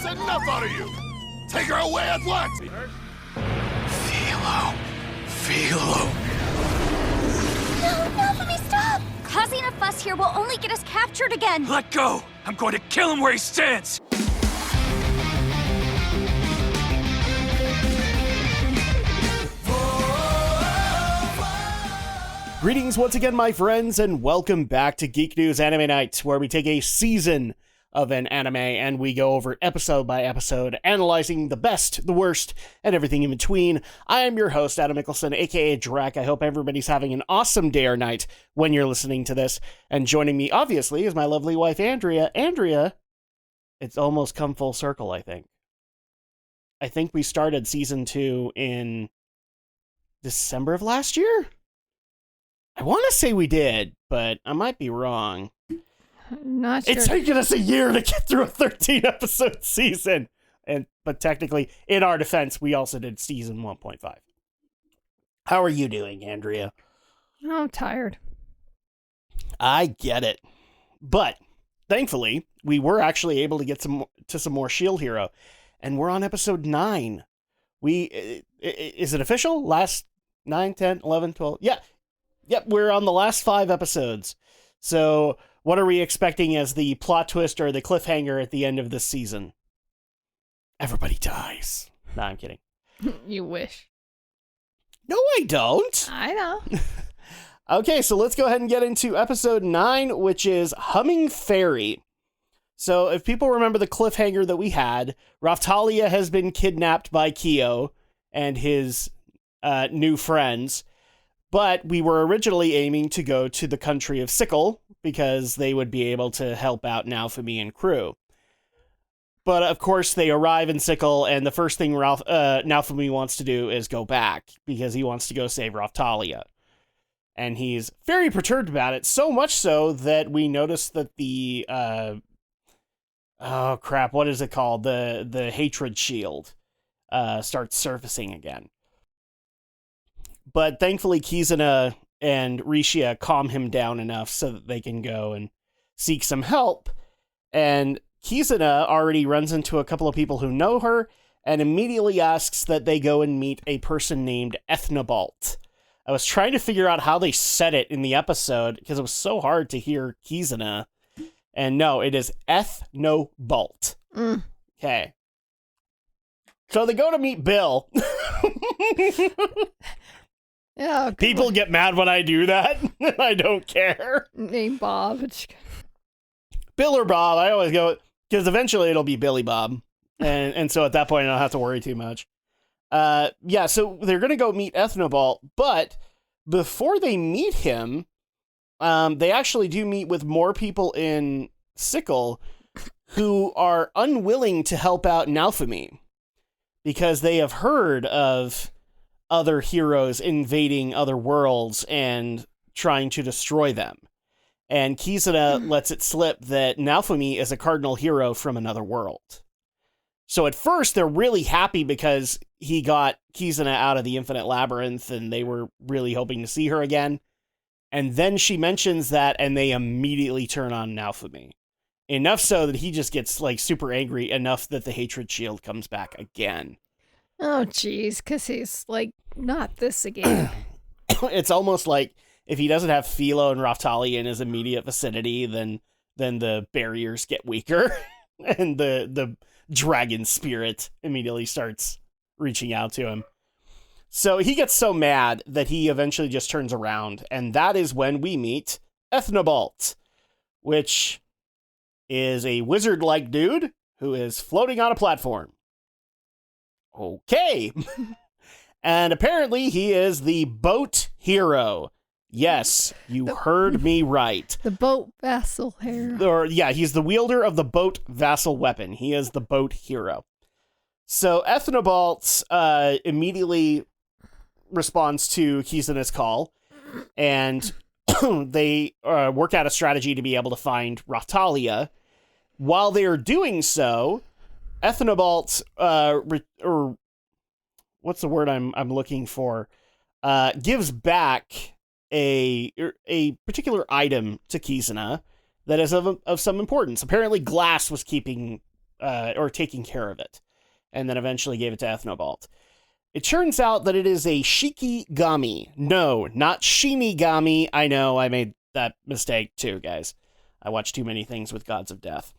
That's enough out of you! Take her away at once! Filo! No, Naofumi, stop! Causing a fuss here will only get us captured again. Let go! I'm going to kill him where he stands! Greetings once again, my friends, and welcome back to Geek News Anime Night, where we take a season of an anime and we go over episode by episode, analyzing the best, the worst, and everything in between. I am your host, Adam Mickelson, aka Drac. I hope everybody's having an awesome day or night when you're listening to this. And joining me, obviously, is my lovely wife, Andrea. Andrea, it's almost come full circle, I think. I think we started season 2 in December of last year? I want to say we did, but I might be wrong. Not sure. It's taken us a year to get through a 13-episode season. But technically, in our defense, we also did season 1.5. How are you doing, Andrea? I'm tired. I get it. But, thankfully, we were actually able to get to some more Shield Hero. And we're on episode 9. Is it official? Last 9, 10, 11, 12? Yeah. Yep, we're on the last 5 episodes. So, what are we expecting as the plot twist or the cliffhanger at the end of this season? Everybody dies. No, I'm kidding. You wish. No, I don't. I know. Okay, so let's go ahead and get into episode 9, which is Humming Fairy. So, if people remember the cliffhanger that we had, Raphtalia has been kidnapped by Kyo and his new friends. But we were originally aiming to go to the country of Sickle because they would be able to help out Naofumi and crew. But of course, they arrive in Sickle, and the first thing Naofumi wants to do is go back because he wants to go save Raphtalia. And he's very perturbed about it, so much so that we notice that the oh crap, what is it called? The hatred shield starts surfacing again. But thankfully, Kizuna and Rishia calm him down enough so that they can go and seek some help. And Kizuna already runs into a couple of people who know her and immediately asks that they go and meet a person named Ethnobalt. I was trying to figure out how they said it in the episode because it was so hard to hear Kizuna. And no, it is Ethnobalt. Okay. So they go to meet Bill. Yeah, people get mad when I do that. I don't care. Name Bob. Bill or Bob, I always go, because eventually it'll be Billy Bob. And so at that point, I don't have to worry too much. Yeah, so they're going to go meet Ethnobalt, but before they meet him, they actually do meet with more people in Sickle who are unwilling to help out Naofumi because they have heard of other heroes invading other worlds and trying to destroy them. And Kizuna lets it slip that Naofumi is a cardinal hero from another world. So at first, they're really happy because he got Kizuna out of the Infinite Labyrinth and they were really hoping to see her again. And then she mentions that and they immediately turn on Naofumi. Enough so that he just gets like super angry enough that the hatred shield comes back again. Oh, jeez, because he's like, not this again. It's almost like if he doesn't have Filo and Raphtalia in his immediate vicinity, then the barriers get weaker and the dragon spirit immediately starts reaching out to him. So he gets so mad that he eventually just turns around, and that is when we meet Ethnobalt, which is a wizard-like dude who is floating on a platform. Okay. And apparently he is the boat hero. Yes, you heard me right. The boat vassal hero. He's the wielder of the boat vassal weapon. He is the boat hero. So Ethnobalt immediately responds to Kizuna's call, and they work out a strategy to be able to find Raphtalia. While they are doing so, Ethnobalt, or what's the word I'm looking for, gives back a particular item to Kizuna that is of some importance. Apparently, Glass was keeping or taking care of it, and then eventually gave it to Ethnobalt. It turns out that it is a Shikigami. No, not Shinigami. I know, I made that mistake too, guys. I watch too many things with gods of death.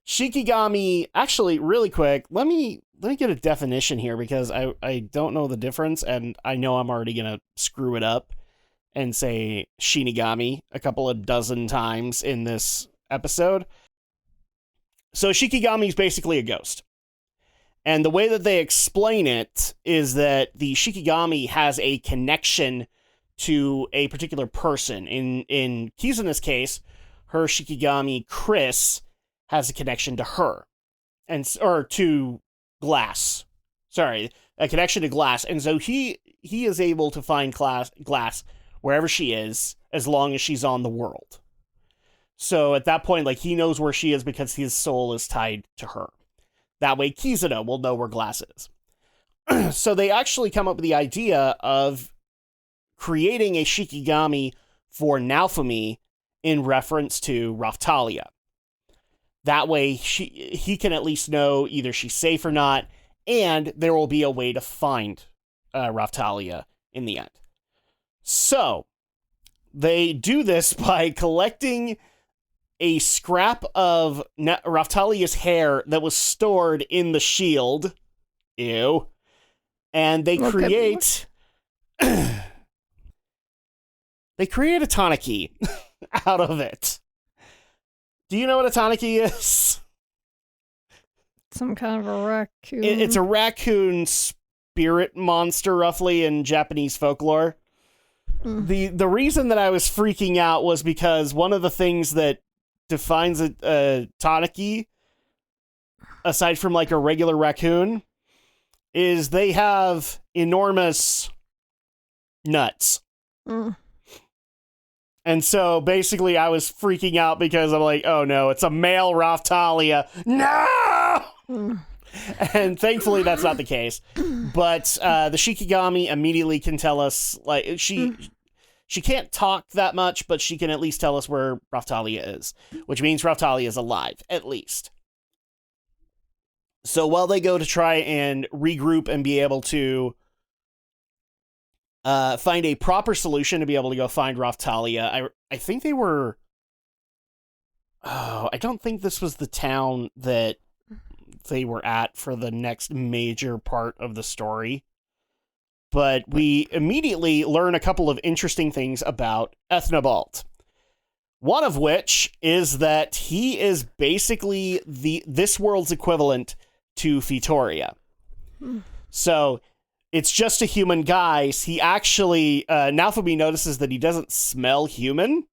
Shikigami, actually, really quick, let me get a definition here because I don't know the difference, and I know I'm already going to screw it up and say Shinigami a couple of dozen times in this episode. So Shikigami is basically a ghost. And the way that they explain it is that the Shikigami has a connection to a particular person. In Kizuna's case, her Shikigami, Chris, has a connection to her. Or to Glass. Sorry, a connection to Glass. And so he is able to find Glass wherever she is, as long as she's on the world. So at that point, like, he knows where she is because his soul is tied to her. That way, Kizuna will know where Glass is. So they actually come up with the idea of creating a Shikigami for Naofumi in reference to Raphtalia. That way, he can at least know either she's safe or not, and there will be a way to find Raphtalia in the end. So, they do this by collecting a scrap of Raphtalia's hair that was stored in the shield. Ew. And they create... they create a Tanaki out of it. Do you know what a Tanaki is? Some kind of a raccoon. It's a raccoon spirit monster, roughly, in Japanese folklore. The reason that I was freaking out was because one of the things that defines a Tanaki, aside from like a regular raccoon, is they have enormous nuts. And so basically I was freaking out because I'm like, oh no, it's a male Raphtalia. No! And thankfully that's not the case. But the Shikigami immediately can tell us, like, she can't talk that much, but she can at least tell us where Raphtalia is, which means Raphtalia is alive, at least. So while they go to try and regroup and be able to find a proper solution to be able to go find Raphtalia, I think they were... Oh, I don't think this was the town that they were at for the next major part of the story. But we immediately learn a couple of interesting things about Ethnobalt. One of which is that he is basically this world's equivalent to Fitoria. So it's just a human guy. He actually, Naofumi notices that he doesn't smell human.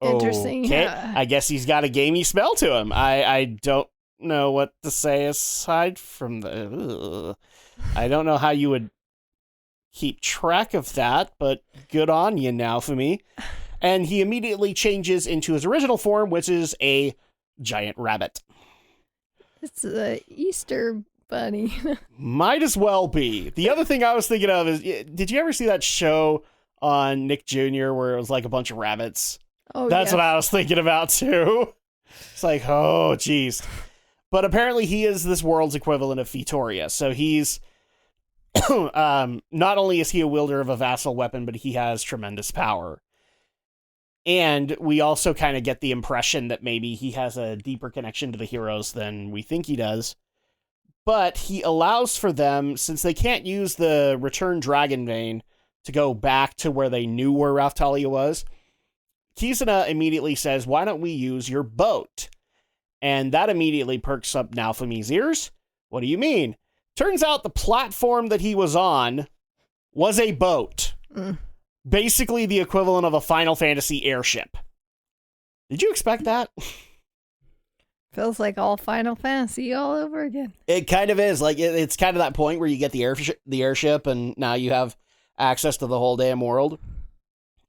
Interesting. Okay. Yeah. I guess he's got a gamey smell to him. I don't know what to say aside from the... I don't know how you would keep track of that, but good on you, Naofumi. And he immediately changes into his original form, which is a giant rabbit. It's the Easter bunny. Might as well be. The other thing I was thinking of is, did you ever see that show on Nick Jr. where it was like a bunch of rabbits? Oh, That's yeah. what I was thinking about too. It's like, oh, geez. But apparently he is this world's equivalent of Fitoria. So he's, not only is he a wielder of a vassal weapon, but he has tremendous power. And we also kind of get the impression that maybe he has a deeper connection to the heroes than we think he does. But he allows for them, since they can't use the Return Dragon Vein to go back to where they knew where Raphtalia was, Kizuna immediately says, why don't we use your boat? And that immediately perks up Naofumi's ears. What do you mean? Turns out the platform that he was on was a boat. Basically the equivalent of a Final Fantasy airship. Did you expect that? Feels like all Final Fantasy all over again. It kind of is. Like, it's kind of that point where you get the airship, and now you have access to the whole damn world.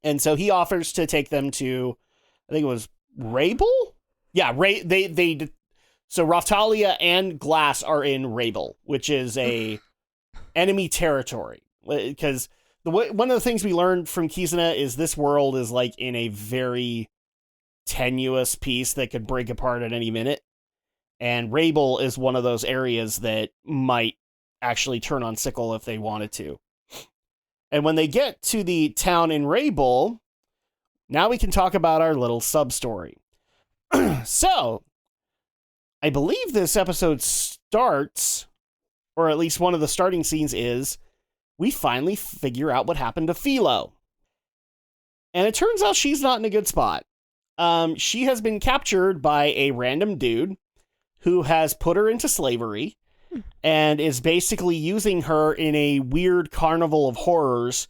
And so he offers to take them to, I think it was Rabel? Yeah, so Raphtalia and Glass are in Rabel, which is a enemy territory. Because one of the things we learned from Kizuna is this world is like in a very tenuous piece that could break apart at any minute. And Rabel is one of those areas that might actually turn on Sickle if they wanted to. And when they get to the town in Rabel, now we can talk about our little sub-story. So, I believe this episode starts, or at least one of the starting scenes is, we finally figure out what happened to Filo. And it turns out she's not in a good spot. She has been captured by a random dude who has put her into slavery and is basically using her in a weird carnival of horrors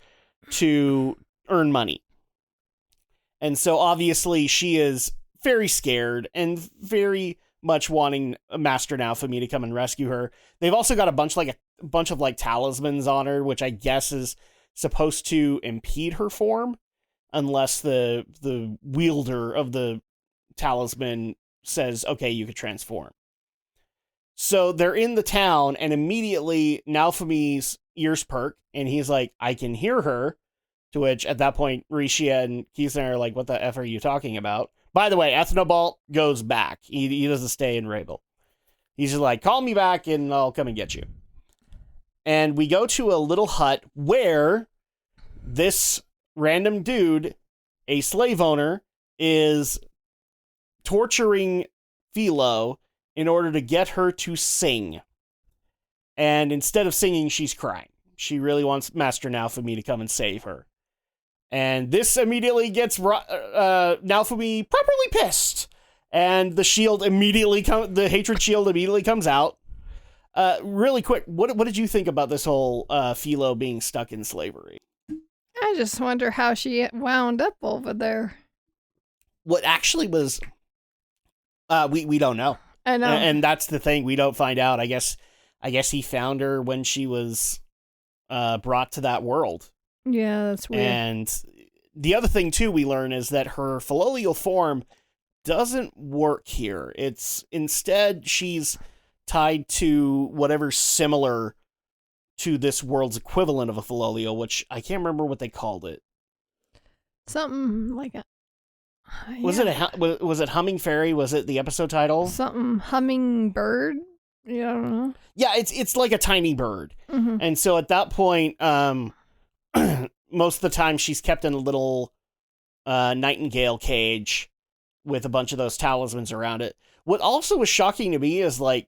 to earn money. And so obviously she is very scared and very much wanting Master Naofumi to come and rescue her. They've also got a bunch of talismans on her, which I guess is supposed to impede her form, unless the wielder of the talisman says, okay, you could transform. So they're in the town, and immediately Naofumi's ears perk, and he's like, I can hear her. To which, at that point, Rishia and Kizuna are like, what the F are you talking about? By the way, Ethnobalt goes back. He doesn't stay in Rabel. He's just like, call me back, and I'll come and get you. And we go to a little hut where this random dude, a slave owner, is torturing Filo in order to get her to sing. And instead of singing, she's crying. She really wants Master Naofumi to come and save her. And this immediately gets Naofumi properly pissed. And the shield immediately the hatred shield immediately comes out. Really quick, what did you think about this whole Filo being stuck in slavery? I just wonder how she wound up over there. What actually was, we don't know. I know. And that's the thing, we don't find out. I guess he found her when she was brought to that world. Yeah, that's weird. And the other thing, too, we learn is that her filial form doesn't work here. It's instead, she's tied to whatever's similar to this world's equivalent of a filial, which I can't remember what they called it. Something like a... Was it Humming Fairy? Was it the episode title? Something hummingbird? Yeah, I don't know. Yeah, it's like a tiny bird. Mm-hmm. And so at that point, most of the time she's kept in a little nightingale cage with a bunch of those talismans around it. What also was shocking to me is, like,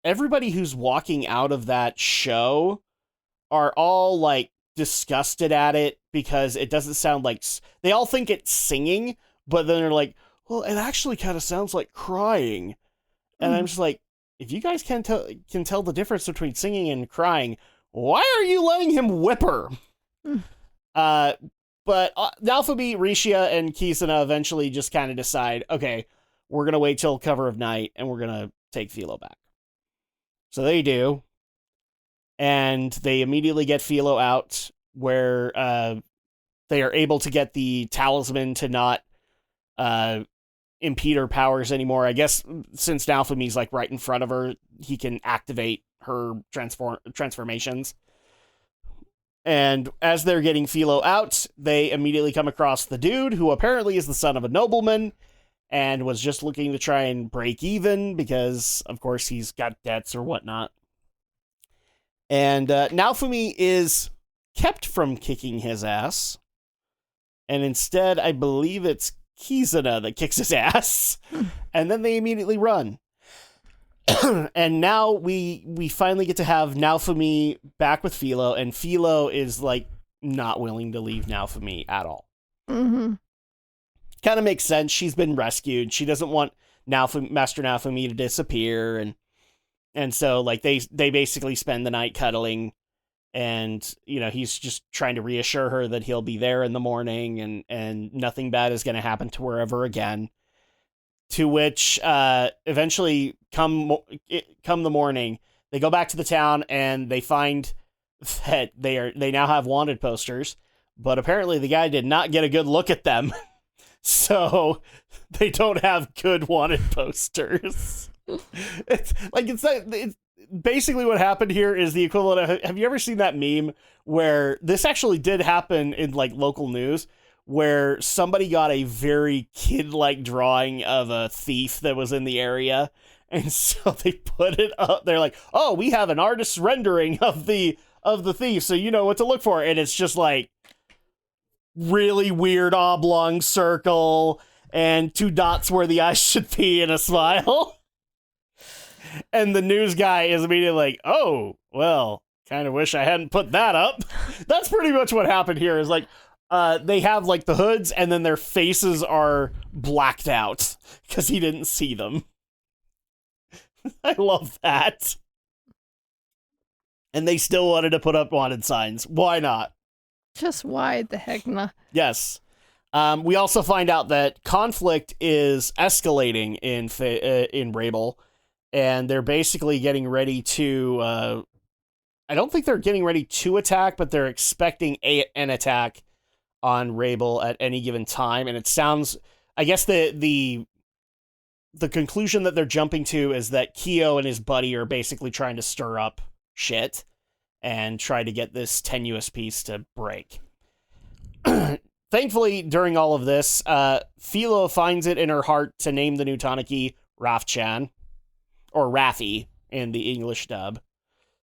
everybody who's walking out of that show are all, like, disgusted at it because it doesn't sound like... They all think it's singing, but then they're like, well, it actually kind of sounds like crying. And I'm just like, if you guys can tell the difference between singing and crying, why are you letting him whip her? But Naofumi, Rishia, and Kizuna eventually just kind of decide, okay, we're going to wait till cover of night, and we're going to take Filo back. So they do. And they immediately get Filo out, where they are able to get the talisman to not impede her powers anymore. I guess since Naofumi's like right in front of her, he can activate her transformations. And as they're getting Filo out, they immediately come across the dude, who apparently is the son of a nobleman, and was just looking to try and break even, because, of course, he's got debts or whatnot. And Naofumi is kept from kicking his ass, and instead, I believe it's Kizuna that kicks his ass, and then they immediately run. And now we finally get to have Naofumi back with Filo, and Filo is, like, not willing to leave Naofumi at all. Mm-hmm. Kind of makes sense. She's been rescued. She doesn't want Master Naofumi to disappear, and so, like, they basically spend the night cuddling, and, you know, he's just trying to reassure her that he'll be there in the morning, and nothing bad is going to happen to her ever again. To which, eventually, come the morning, they go back to the town, and they find that they now have wanted posters, but apparently the guy did not get a good look at them, so they don't have good wanted posters. It's basically what happened here is the equivalent of, have you ever seen that meme where this actually did happen in, like, local news, where somebody got a very kid-like drawing of a thief that was in the area, And so they put it up. They're like, oh, we have an artist's rendering of the thief, so you know what to look for. And it's just like really weird oblong circle and 2 dots where the eyes should be and a smile. And the news guy is immediately like, oh, well, kind of wish I hadn't put that up. That's pretty much what happened here is like, they have like the hoods and then their faces are blacked out because he didn't see them. I love that. And they still wanted to put up wanted signs. Why not? Just why the heck not? Yes. We also find out that conflict is escalating in Rabel, and they're basically getting ready to. I don't think they're getting ready to attack, but they're expecting an attack on Rabel at any given time. And it sounds, I guess the conclusion that they're jumping to is that Kyo and his buddy are basically trying to stir up shit and try to get this tenuous peace to break. Thankfully, during all of this, Filo finds it in her heart to name the new Tanuki Raphchan, or Raffi in the English dub.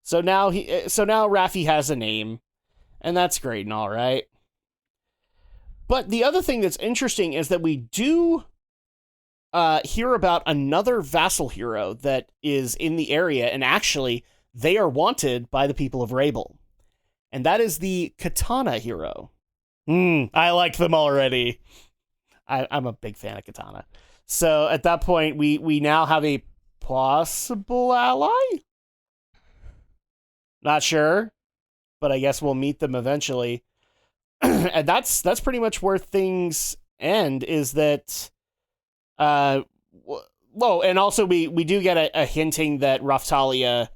So now Raffi has a name, and that's great and all, right? But the other thing that's interesting is that we do hear about another vassal hero that is in the area, and actually, they are wanted by the people of Rabel. And that is the Katana hero. I like them already. I'm a big fan of Katana. So at that point, we now have a possible ally? Not sure, but I guess we'll meet them eventually. And that's pretty much where things end, is that... and also we do get a hinting that Raphtalia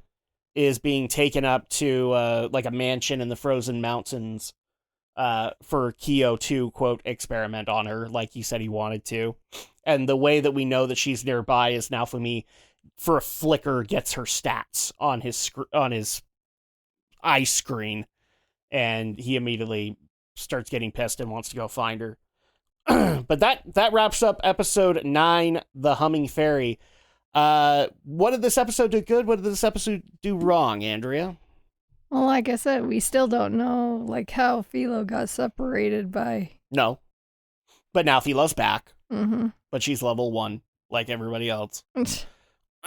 is being taken up to like a mansion in the frozen mountains for Kyo to, quote, experiment on her like he said he wanted to. And the way that we know that she's nearby is Naofumi, for a flicker, gets her stats on his eye screen, and he immediately starts getting pissed and wants to go find her. But that wraps up episode 9, The Humming Fairy. What did this episode do good? What did this episode do wrong, Andrea? Well, like I said, we still don't know like how Filo got separated by... No. But now Filo's back. Mm-hmm. But she's level 1, like everybody else.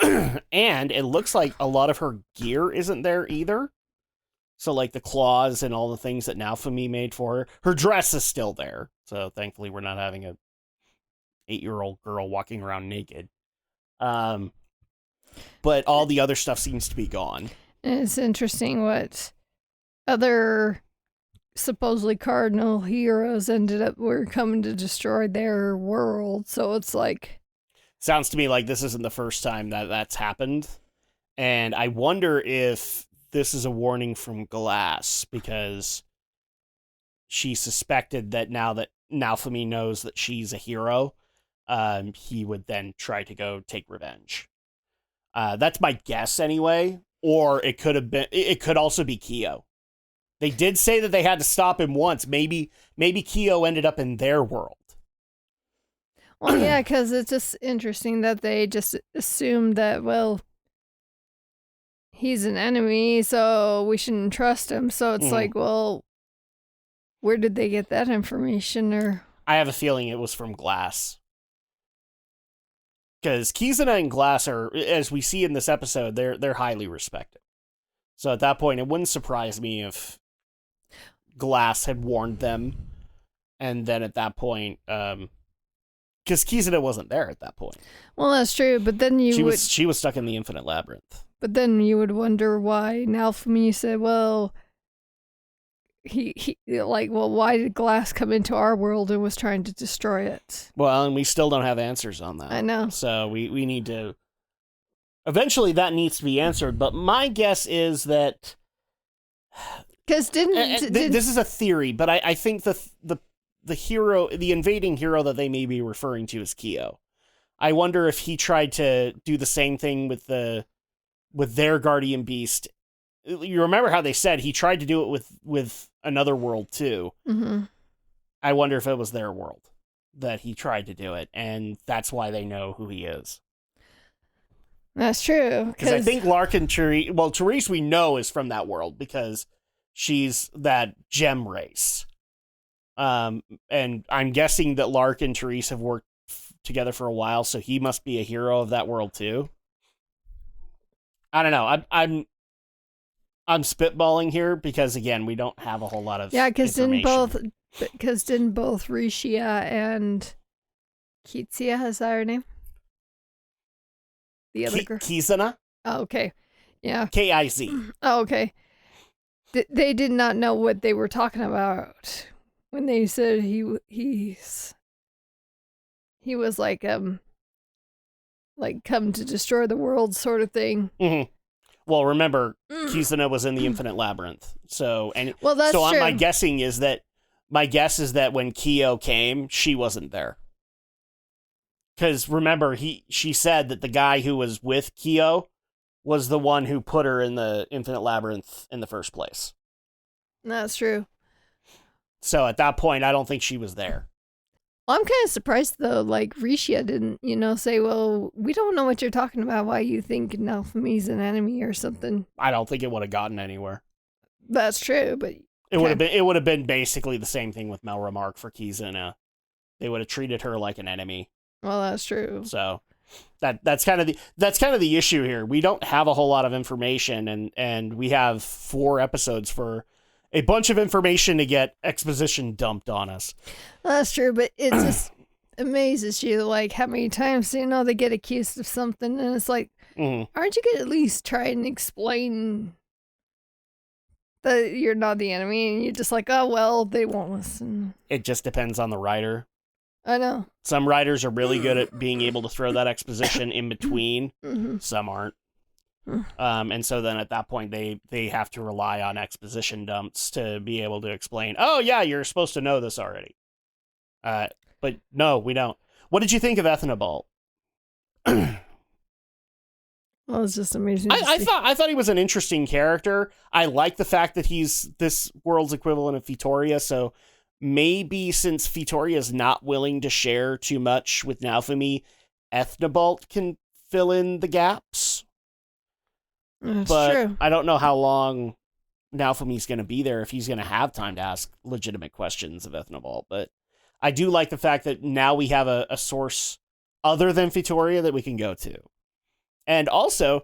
And it looks like a lot of her gear isn't there either. So, like, the claws and all the things that Naofumi made for her. Her dress is still there. So, thankfully, we're not having a 8-year-old girl walking around naked. But all the other stuff seems to be gone. And it's interesting what other supposedly cardinal heroes were coming to destroy their world. So it's like... Sounds to me like this isn't the first time that's happened. And I wonder if this is a warning from Glass, because she suspected that now that Naofumi knows that she's a hero, he would then try to go take revenge. That's my guess anyway. Or it could also be Kyo. They did say that they had to stop him once. Maybe Kyo ended up in their world. Well, yeah, because it's just interesting that they just assumed that, well, he's an enemy, so we shouldn't trust him. So it's like, well, where did they get that information? Or I have a feeling it was from Glass. Because Kizuna and Glass are, as we see in this episode, they're highly respected. So at that point, it wouldn't surprise me if Glass had warned them, and then at that point, because Kizuna wasn't there at that point. Well, that's true, but then she was stuck in the Infinite Labyrinth. But then you would wonder why Naofumi said, well, why did Glass come into our world and was trying to destroy it? Well, and we still don't have answers on that. I know. So we need to... Eventually that needs to be answered, but my guess is that... Because this is a theory, but I think the hero, the invading hero that they may be referring to is Kyo. I wonder if he tried to do the same thing with their guardian beast. You remember how they said he tried to do it with another world too. Mm-hmm. I wonder if it was their world that he tried to do it, and that's why they know who he is. That's true. Because I think Larkin Therese, well, Therese we know is from that world because she's that gem race. And I'm guessing that Lark and Therese have worked together for a while, so he must be a hero of that world too. I don't know. I'm spitballing here because again, we don't have a whole lot of because didn't both information. Rishia and Kitsia, is that her name? The other girl. Kizuna? Oh, okay. Yeah. Kiz. Oh, okay. They did not know what they were talking about when they said he was like come to destroy the world sort of thing. Mm-hmm. Well, remember, Kizuna was in the Infinite Labyrinth. So that's so true. my guess is that when Kyo came, she wasn't there. Because remember, she said that the guy who was with Kyo was the one who put her in the Infinite Labyrinth in the first place. That's true. So at that point, I don't think she was there. Well, I'm kind of surprised though. Like Rishia didn't, say, "Well, we don't know what you're talking about. Why you think Naofumi's an enemy or something?" I don't think it would have gotten anywhere. That's true, but it would have been basically the same thing with Mel Remark for Kizuna. They would have treated her like an enemy. Well, that's true. So that's kind of the issue here. We don't have a whole lot of information, and we have 4 episodes for a bunch of information to get exposition dumped on us. Well, that's true, but it just amazes you, like, how many times, they get accused of something, and it's like, aren't you going to at least try and explain that you're not the enemy, and you're just like, oh, well, they won't listen. It just depends on the writer. I know. Some writers are really good at being able to throw that exposition in between. Some aren't. And so then at that point, they have to rely on exposition dumps to be able to explain, oh, yeah, you're supposed to know this already. But no, we don't. What did you think of Ethnobalt? Well, it's just amazing. I thought he was an interesting character. I like the fact that he's this world's equivalent of Vitoria, so maybe since Vitoria is not willing to share too much with Naofumi, Ethnobalt can fill in the gaps. That's but true. I don't know how long Naofumi's going to be there, if he's going to have time to ask legitimate questions of Ethnobalt. But I do like the fact that now we have a source other than Vitoria that we can go to. And also,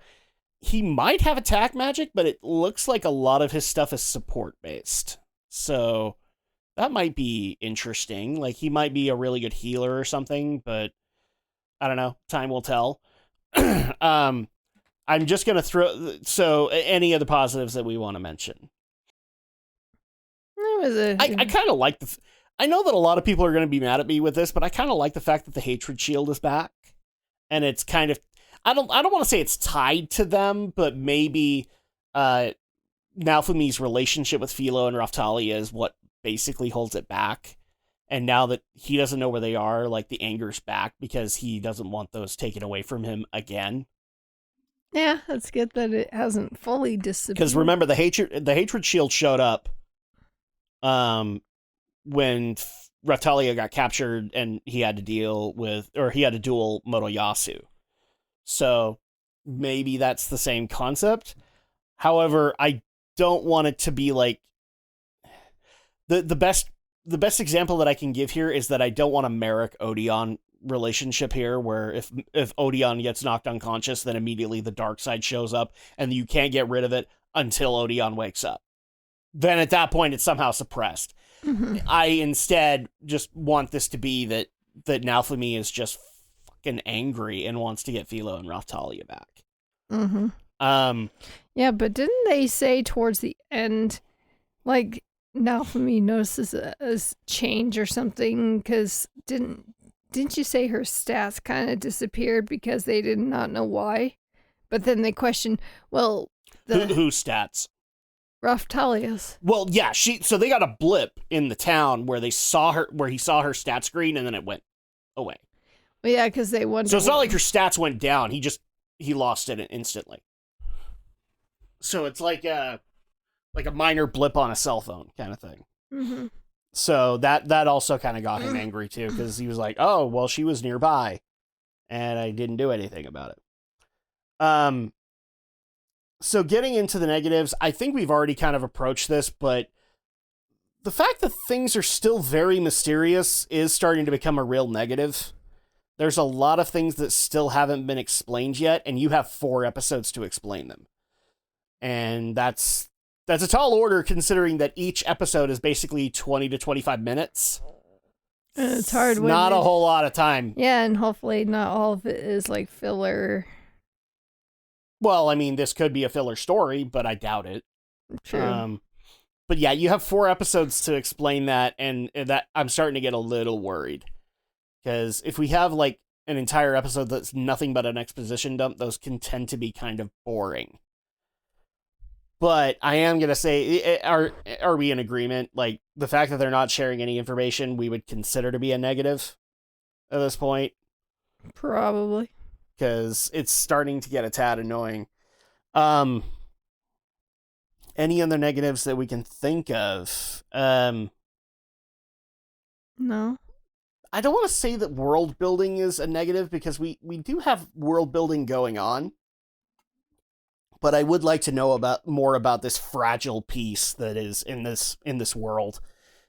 he might have attack magic, but it looks like a lot of his stuff is support-based. So that might be interesting. Like, he might be a really good healer or something, but I don't know. Time will tell. I'm just going to throw... So, any of the positives that we want to mention? I kind of like the... I know that a lot of people are going to be mad at me with this, but I kind of like the fact that the Hatred Shield is back. And it's kind of... I don't want to say it's tied to them, but maybe Naofumi's relationship with Filo and Raphtalia is what basically holds it back. And now that he doesn't know where they are, like, the anger's back because he doesn't want those taken away from him again. Yeah, that's good that it hasn't fully disappeared. Because remember, the hatred shield showed up when Raphtalia got captured and he had to duel Motoyasu. So maybe that's the same concept. However, I don't want it to be like the best example that I can give here is that I don't want a Merrick Odeon relationship here, where if Odeon gets knocked unconscious, then immediately the dark side shows up and you can't get rid of it until Odeon wakes up. Then at that point, it's somehow suppressed. I instead just want this to be that Naofumi is just fucking angry and wants to get Filo and Raphtalia back. Yeah, but didn't they say towards the end, like, Naofumi notices a change or something? Because didn't you say her stats kind of disappeared because they did not know why? But then they questioned, well, whose stats? Raphtalia's. Well, yeah, so they got a blip in the town where he saw her stats screen, and then it went away. Well, yeah, because they wondered. So it's not like her stats went down. He lost it instantly. So it's like a minor blip on a cell phone kind of thing. So that also kind of got him angry too, because he was like, oh, well, she was nearby and I didn't do anything about it. So getting into the negatives, I think we've already kind of approached this, but the fact that things are still very mysterious is starting to become a real negative. There's a lot of things that still haven't been explained yet, and you have 4 episodes to explain them. And that's a tall order considering that each episode is basically 20 to 25 minutes. And it's hard. Not a whole lot of time. Yeah, and hopefully not all of it is like filler. Well, I mean, this could be a filler story, but I doubt it. True. But yeah, you have 4 episodes to explain that, and that I'm starting to get a little worried. Because if we have like an entire episode that's nothing but an exposition dump, those can tend to be kind of boring. But I am going to say, are we in agreement? Like, the fact that they're not sharing any information we would consider to be a negative at this point? Probably. Because it's starting to get a tad annoying. Any other negatives that we can think of? No. I don't want to say that world building is a negative, because we do have world building going on. But I would like to know more about this fragile piece that is in this world,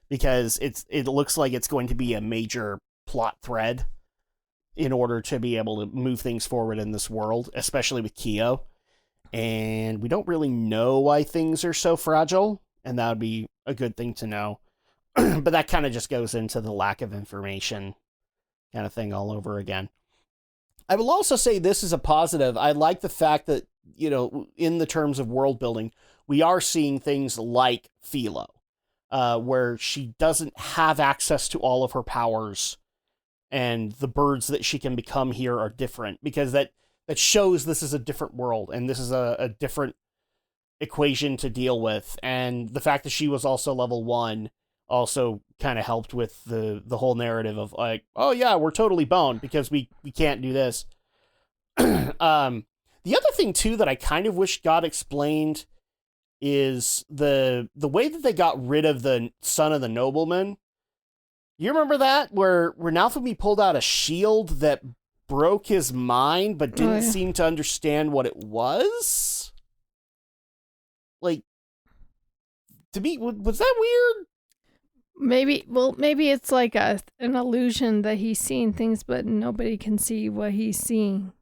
because it looks like it's going to be a major plot thread in order to be able to move things forward in this world, especially with Kyo. And we don't really know why things are so fragile, and that would be a good thing to know. But that kind of just goes into the lack of information kind of thing all over again. I will also say this is a positive. I like the fact that, you know, in the terms of world building, we are seeing things like Filo, where she doesn't have access to all of her powers, and the birds that she can become here are different, because that shows this is a different world, and this is a different equation to deal with. And the fact that she was also level 1 also kind of helped with the whole narrative of like, oh yeah, we're totally boned because we can't do this. The other thing too that I kind of wish got explained is the way that they got rid of the son of the nobleman. You remember that where Naofumi pulled out a shield that broke his mind but didn't seem to understand what it was? Like, to me, was that weird? Maybe it's like an illusion that he's seeing things, but nobody can see what he's seeing.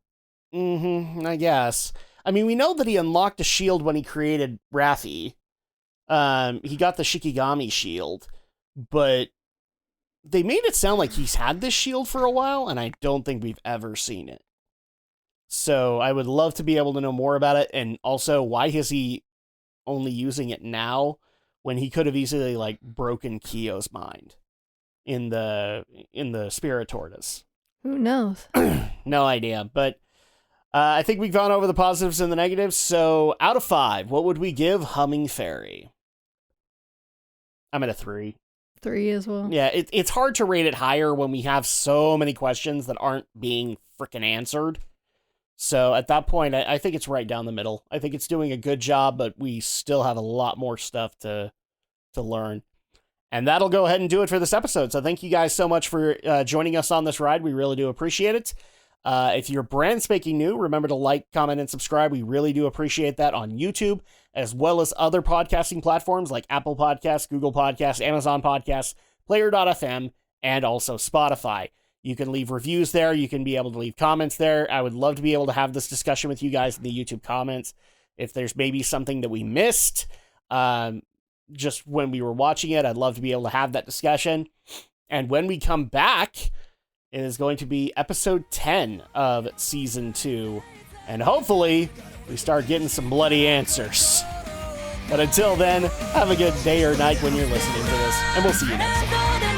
I guess. I mean, we know that he unlocked a shield when he created Raffi. He got the Shikigami shield, but they made it sound like he's had this shield for a while, and I don't think we've ever seen it. So I would love to be able to know more about it, and also why is he only using it now when he could have easily like broken Kyo's mind in the Spirit Tortoise? Who knows? No idea, but I think we've gone over the positives and the negatives. So out of 5, what would we give Humming Fairy? I'm at a 3. 3 as well. Yeah, it's hard to rate it higher when we have so many questions that aren't being freaking answered. So at that point, I think it's right down the middle. I think it's doing a good job, but we still have a lot more stuff to learn. And that'll go ahead and do it for this episode. So thank you guys so much for joining us on this ride. We really do appreciate it. If you're brand spanking new, remember to like, comment, and subscribe. We really do appreciate that on YouTube, as well as other podcasting platforms like Apple Podcasts, Google Podcasts, Amazon Podcasts, Player.fm, and also Spotify. You can leave reviews there. You can be able to leave comments there. I would love to be able to have this discussion with you guys in the YouTube comments. If there's maybe something that we missed just when we were watching it, I'd love to be able to have that discussion. And when we come back, it is going to be episode 10 of season 2. And hopefully we start getting some bloody answers. But until then, have a good day or night when you're listening to this, and we'll see you next time.